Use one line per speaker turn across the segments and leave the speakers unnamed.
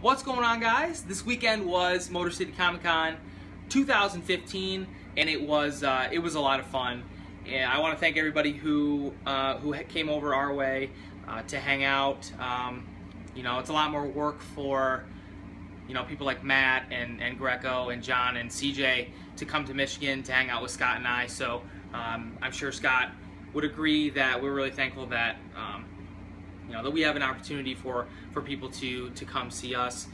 What's going on, guys? This weekend was Motor City Comic Con 2015, and it was a lot of fun. And I want to thank everybody who came over our way to hang out. You know, it's a lot more work for people like Matt and Greco and John and CJ to come to Michigan to hang out with Scott and I. So I'm sure Scott would agree that we're really thankful that that we have an opportunity for people to come see us.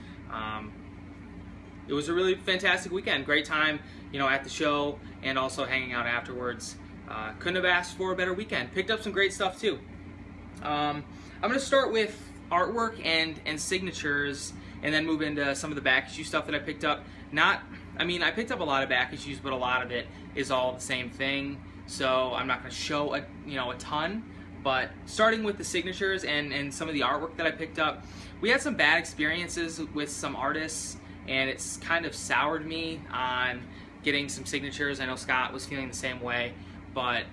It was a really fantastic weekend. Great time, at the show and also hanging out afterwards. Couldn't have asked for a better weekend. Picked up some great stuff too. I'm going to start with artwork and signatures, and then move into some of the back issue stuff that I picked up. I picked up a lot of back issues, but a lot of it is all the same thing. So I'm not going to show a ton. But starting with the signatures and some of the artwork that I picked up, we had some bad experiences with some artists, and it's kind of soured me on getting some signatures. I know Scott was feeling the same way, but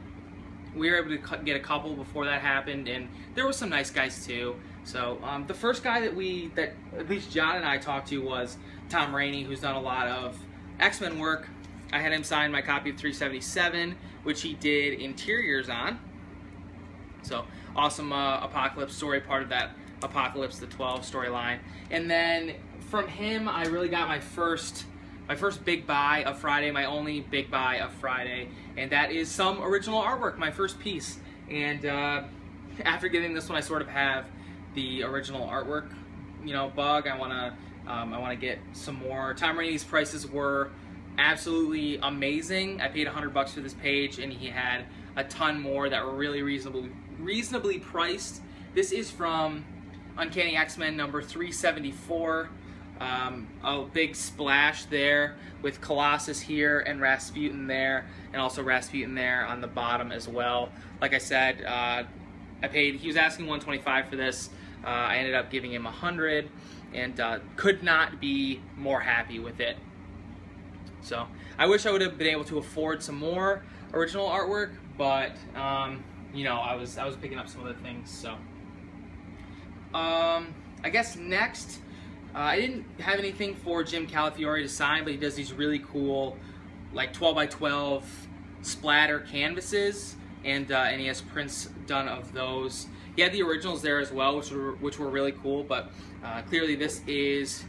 we were able to get a couple before that happened, and there were some nice guys too. So the first guy that at least John and I talked to was Tom Rainey, who's done a lot of X-Men work. I had him sign my copy of 377, which he did interiors on. So awesome Apocalypse story, part of that Apocalypse the 12 storyline. And then from him, I really got my first big buy of Friday, my only big buy of Friday, and that is some original artwork, my first piece. And after getting this one, I sort of have the original artwork, bug. I wanna get some more. Tom Rainey's prices were absolutely amazing. I paid $100 for this page, and he had a ton more that were really reasonably priced. This is from Uncanny X-Men number 374. A big splash there with Colossus here and Rasputin there, and also Rasputin there on the bottom as well. Like I said, he was asking $125 for this. I ended up giving him $100, and could not be more happy with it. So I wish I would have been able to afford some more original artwork, but I was picking up some other things. So I guess next, I didn't have anything for Jim Calafiore to sign, but he does these really cool, like 12x12 splatter canvases, and he has prints done of those. He had the originals there as well, which were really cool. But clearly this is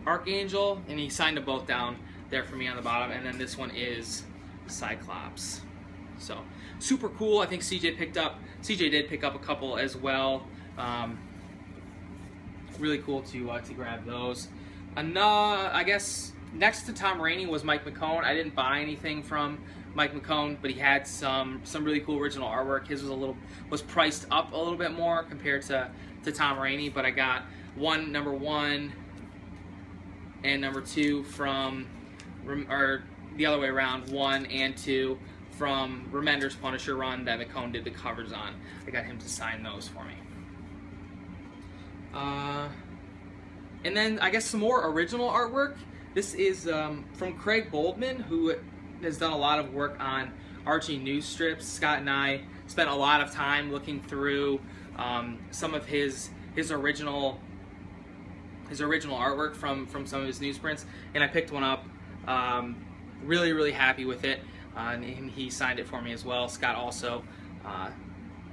Archangel, and he signed them both down there for me on the bottom. And then this one is Cyclops. So super cool. I think CJ did pick up a couple as well. Really cool to grab those. I guess next to Tom Rainey was Mike McCone. I didn't buy anything from Mike McCone, but he had some really cool original artwork. His was priced up a little bit more compared to Tom Rainey, but I got number one and number two from, or the other way around, 1 and 2 from Remender's Punisher run that McCone did the covers on. I got him to sign those for me. And then I guess some more original artwork. This is from Craig Boldman, who has done a lot of work on Archie news strips. Scott and I spent a lot of time looking through some of his original artwork from some of his newsprints, and I picked one up. Really happy with it, and he signed it for me as well. Scott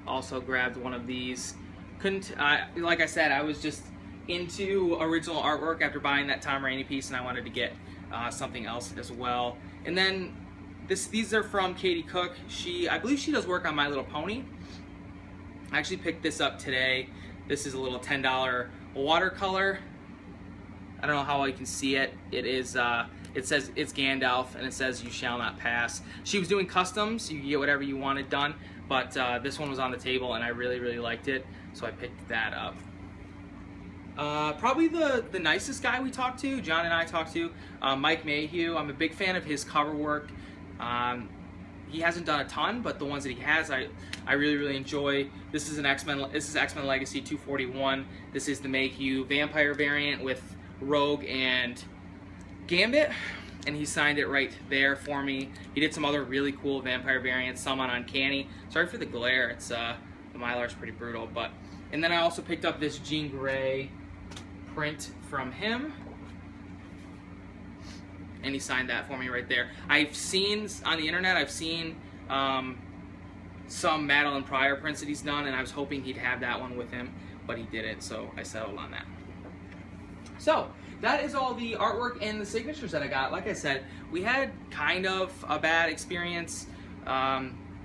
also grabbed one of these. Like I said, I was just into original artwork after buying that Tom Rainey piece, and I wanted to get something else as well. And then these are from Katie Cook. I believe she does work on My Little Pony. I actually picked this up today. This is a little $10 watercolor. I don't know how well you can see it. It says it's Gandalf, and it says "You shall not pass." She was doing customs. You can get whatever you wanted done, but this one was on the table, and I really liked it, so I picked that up. Probably the nicest guy we talked to, John and I talked to, Mike Mayhew. I'm a big fan of his cover work. He hasn't done a ton, but the ones that he has, I really enjoy. This is X-Men Legacy 241. This is the Mayhew Vampire variant with Rogue and Gambit, and he signed it right there for me. He did some other really cool vampire variants, some on Uncanny. Sorry for the glare. It's the Mylar's pretty brutal, but. And then I also picked up this Jean Grey print from him. And he signed that for me right there. I've seen, on the internet, I've seen some Madeline Pryor prints that he's done, and I was hoping he'd have that one with him, but he didn't, so I settled on that. So, that is all the artwork and the signatures that I got. Like I said, we had kind of a bad experience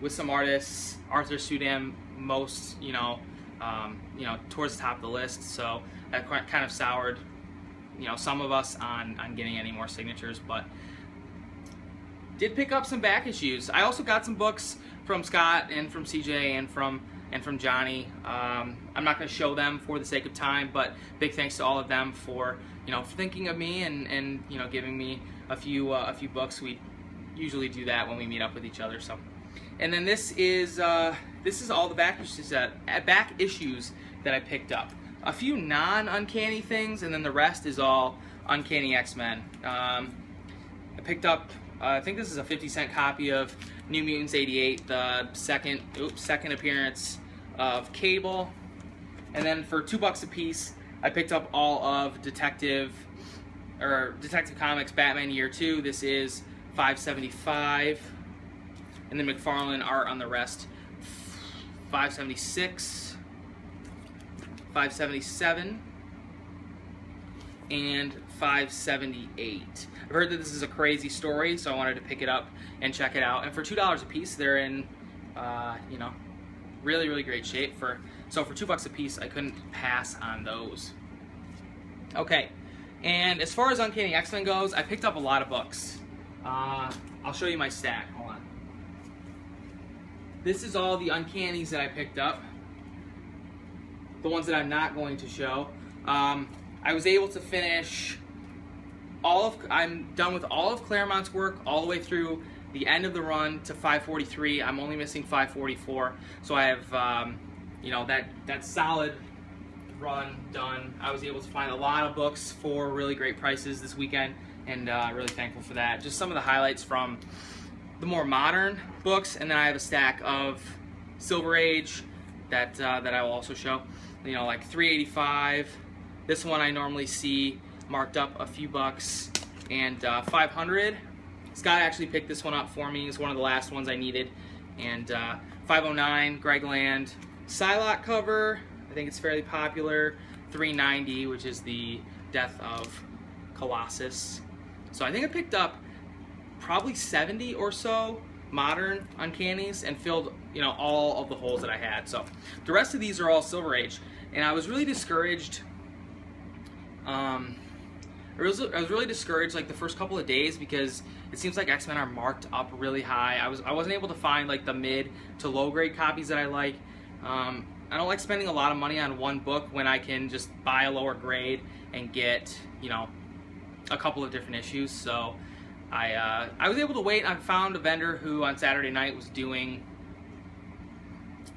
with some artists. Arthur Sudam most, towards the top of the list, so that kind of soured, some of us on getting any more signatures, but did pick up some back issues. I also got some books from Scott and from CJ and from Johnny. I'm not going to show them for the sake of time, but big thanks to all of them for thinking of me and giving me a few books. We usually do that when we meet up with each other. So, and then this is all the back issues that I picked up. A few non-Uncanny things, and then the rest is all Uncanny X-Men. I picked up, I think this is a 50-cent copy of New Mutants '88, the second appearance of Cable. And then for $2 a piece, I picked up all of Detective Comics Batman Year 2. This is $5.75. And then McFarlane art on the rest, $5.76. $5.77 and $5.78. I've heard that this is a crazy story, so I wanted to pick it up and check it out. And for $2 a piece, they're in, really, really great shape. So for $2 a piece, I couldn't pass on those. Okay, and as far as Uncanny X-Men goes, I picked up a lot of books. I'll show you my stack. Hold on. This is all the Uncannies that I picked up. The ones that I'm not going to show. I was able to finish I'm done with all of Claremont's work all the way through the end of the run to 543. I'm only missing 544, so I have that solid run done. I was able to find a lot of books for really great prices this weekend, and really thankful for that. Just some of the highlights from the more modern books, and then I have a stack of Silver Age that I will also show. Like $3.85. This one I normally see marked up a few bucks, and $500. Scott actually picked this one up for me. It's one of the last ones I needed. And $509, Greg Land Psylocke cover. I think it's fairly popular. $390, which is the Death of Colossus. So I think I picked up probably 70 or so modern Uncannies and filled all of the holes that I had. So the rest of these are all Silver Age, and I was really discouraged. I was really discouraged like the first couple of days because it seems like X-Men are marked up really high. I wasn't able to find like the mid to low grade copies that I like. I don't like spending a lot of money on one book when I can just buy a lower grade and get a couple of different issues. So I was able to wait. I found a vendor who on Saturday night was doing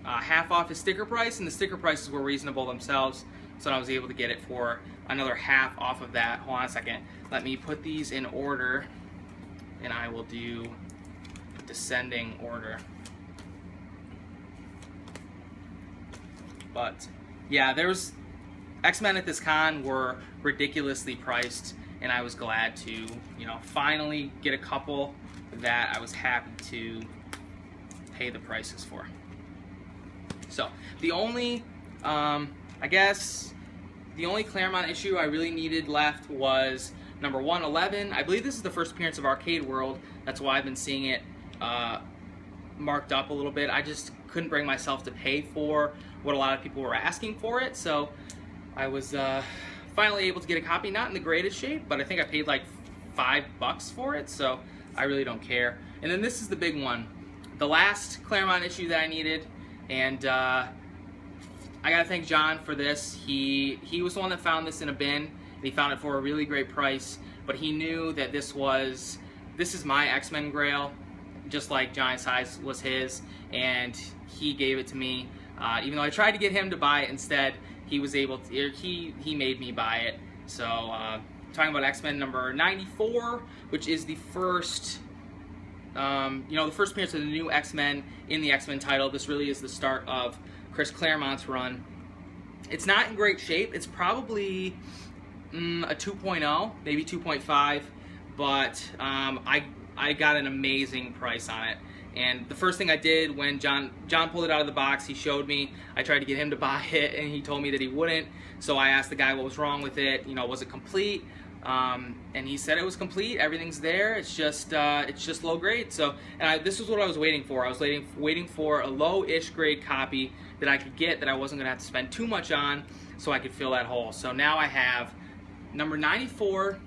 half off his sticker price, and the sticker prices were reasonable themselves, so I was able to get it for another half off of that. Hold on a second. Let me put these in order, and I will do descending order. But yeah, there's X-Men at this con were ridiculously priced, and I was glad to finally get a couple that I was happy to pay the prices for. So the only I guess the only Claremont issue I really needed left was number 111. I believe this is the first appearance of Arcade World. That's why I've been seeing it marked up a little bit. I just couldn't bring myself to pay for what a lot of people were asking for it, so I was finally able to get a copy. Not in the greatest shape, but I think I paid like $5 for it, so I really don't care. And then this is the big one, the last Claremont issue that I needed, and I gotta thank John for this. He was the one that found this in a bin, and he found it for a really great price, but he knew that this is my X-Men Grail, just like Johnny Size was his, and he gave it to me. Even though I tried to get him to buy it instead, he was able to, he made me buy it. So, talking about X-Men number 94, which is the first, the first appearance of the new X-Men in the X-Men title. This really is the start of Chris Claremont's run. It's not in great shape. It's probably a 2.0, maybe 2.5, but I got an amazing price on it. And the first thing I did when John pulled it out of the box, he showed me. I tried to get him to buy it, and he told me that he wouldn't. So I asked the guy what was wrong with it. You know, was it complete? And he said it was complete. Everything's there. It's just low grade. So, this is what I was waiting for. I was waiting for a low-ish grade copy that I could get, that I wasn't gonna have to spend too much on, so I could fill that hole. So now I have number 94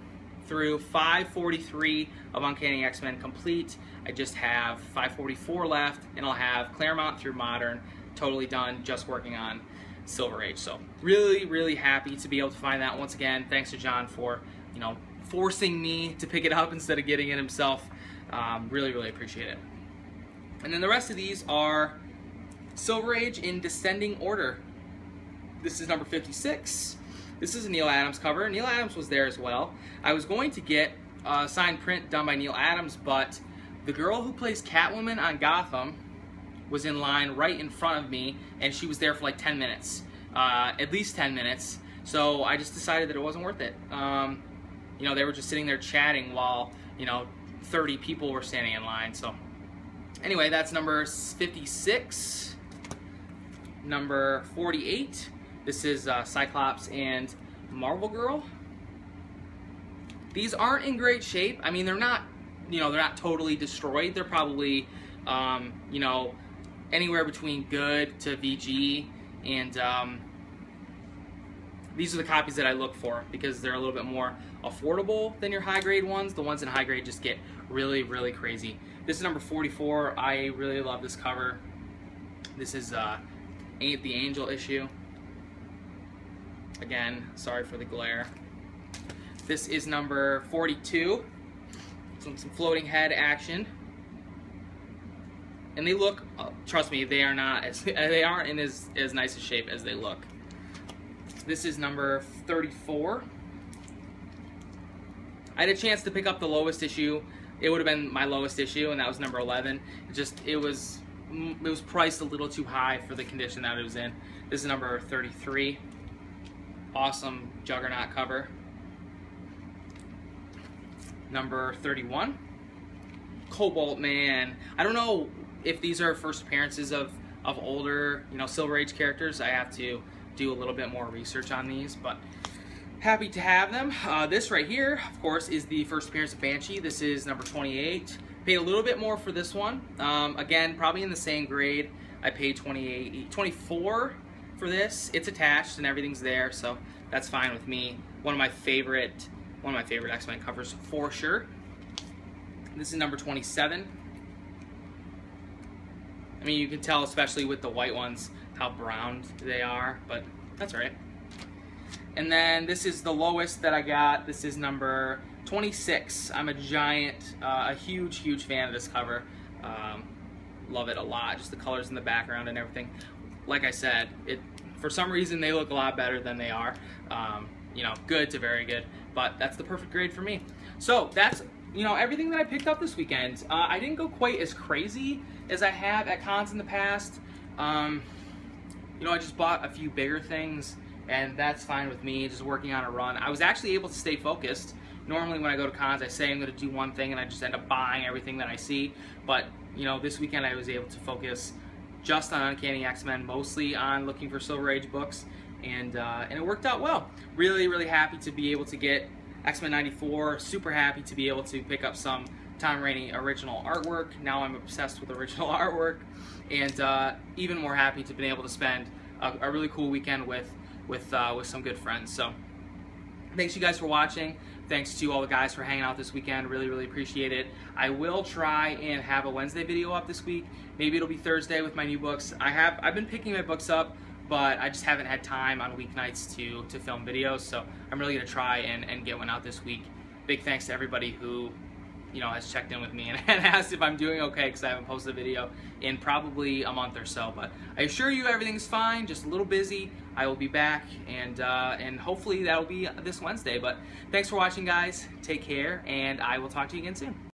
through 543 of Uncanny X-Men complete. I just have 544 left, and I'll have Claremont through Modern totally done, just working on Silver Age. So really, really happy to be able to find that. Once again, thanks to John for, you know, forcing me to pick it up instead of getting it himself. Really, really appreciate it. And then the rest of these are Silver Age in descending order. This is number 56. This is a Neil Adams cover. Neil Adams was there as well. I was going to get a signed print done by Neil Adams, but the girl who plays Catwoman on Gotham was in line right in front of me, and she was there for like 10 minutes, at least 10 minutes. So I just decided that it wasn't worth it. You know, they were just sitting there chatting while, you know, 30 people were standing in line. So anyway, that's number 56. Number 48. This is Cyclops and Marvel Girl. These aren't in great shape. I mean, they're not, you know, they're not totally destroyed. They're probably, you know, anywhere between good to VG, and these are the copies that I look for because they're a little bit more affordable than your high grade ones. The ones in high grade just get really, really crazy. This is number 44. I really love this cover. This is the Angel issue. Again, sorry for the glare. This is number 42. Some floating head action. And they look, trust me, they are not as they aren't in as nice a shape as they look. This is number 34. I had a chance to pick up the lowest issue. It would have been my lowest issue, and that was number 11. It was priced a little too high for the condition that it was in. This is number 33. Awesome Juggernaut cover. Number 31. Cobalt Man. I don't know if these are first appearances of older, you know, Silver Age characters. I have to do a little bit more research on these, but happy to have them. This right here, of course, is the first appearance of Banshee. This is number 28. Paid a little bit more for this one. Again, probably in the same grade. I paid 24 for this. It's attached and everything's there, so that's fine with me. One of my favorite X-Men covers for sure. This is number 27. I mean, you can tell, especially with the white ones, how browned they are, but that's all right. And then this is the lowest that I got. This is number 26. I'm a huge fan of this cover. Love it a lot. Just the colors in the background and everything. Like I said, for some reason they look a lot better than they are. You know, good to very good, but that's the perfect grade for me. So that's, you know, everything that I picked up this weekend. I didn't go quite as crazy as I have at cons in the past. You know, I just bought a few bigger things, and that's fine with me, just working on a run. I was actually able to stay focused. Normally when I go to cons, I say I'm going to do one thing, and I just end up buying everything that I see. But, you know, this weekend I was able to focus just on Uncanny X-Men, mostly on looking for Silver Age books, and it worked out well. Really, really happy to be able to get X-Men 94. Super happy to be able to pick up some Tom Rainey original artwork. Now I'm obsessed with original artwork, and even more happy to have been able to spend a really cool weekend with some good friends. So thanks you guys for watching. Thanks to all the guys for hanging out this weekend. Really, really appreciate it. I will try and have a Wednesday video up this week. Maybe it'll be Thursday with my new books. I've been picking my books up, but I just haven't had time on weeknights to film videos. So I'm really gonna try and get one out this week. Big thanks to everybody who, you know, has checked in with me and asked if I'm doing okay, because I haven't posted a video in probably a month or so. But I assure you everything's fine, just a little busy. I will be back, and hopefully that'll be this Wednesday. But thanks for watching, guys. Take care, and I will talk to you again soon.